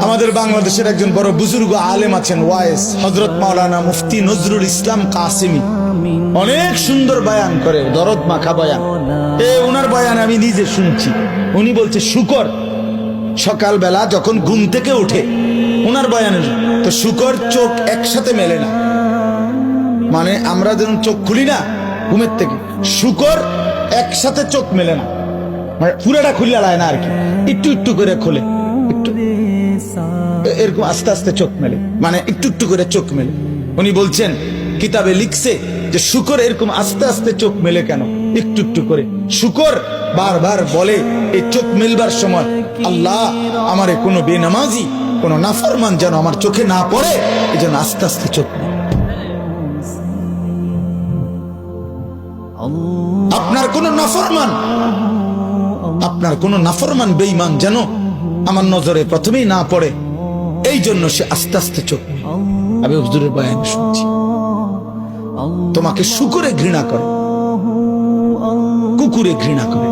আমাদের বাংলাদেশের একজন বড় বুজুর্গ আলেম আছেন ওয়াইস হযরত মাওলানা মুফতি নজরুল ইসলাম কাসেমি, অনেক সুন্দর বয়ান করে, দরদ মাখা বয়ান। ওনার বয়ান আমি নিজে শুনছি। উনি বলছে শুকর সকালবেলা যখন ঘুম থেকে উঠে, ওনার বয়ানের তো শুকর চোখ একসাথে মেলে না, মানে আমরা যেমন চোখ খুলি না ঘুমের থেকে, শুকর একসাথে চোখ মেলে না, মানে পুরাটা খুলে লায় না আর কি, একটু একটু করে খোলে, একটু এরকম আস্তে আস্তে চোখ মেলে, মানে একটু একটু করে চোখ মেলে। উনি বলছেন কিতাবে লিখছে যে শুকর এরকম আস্তে আস্তে চোখ মেলে কেন, একটু একটু করে। শুকর বারবার বলে এই চোখ মেলবার সময়, আল্লাহ আমারে কোনো বেনামাজি কোনো নাফরমান যেন আমার চোখে না পড়ে, এই জন্য আস্তে আস্তে চোখ মেলে। আপনার কোন নাফরমান বেঈমান যেন আমার নজরে প্রথমেই না পড়ে, এই জন্য সে আস্তে আস্তে চোখ মেলে। আমি হুজুরের বয়ান শুনছি। তোমাকে শুকরে ঘৃণা করে, কুকুরে ঘৃণা করে।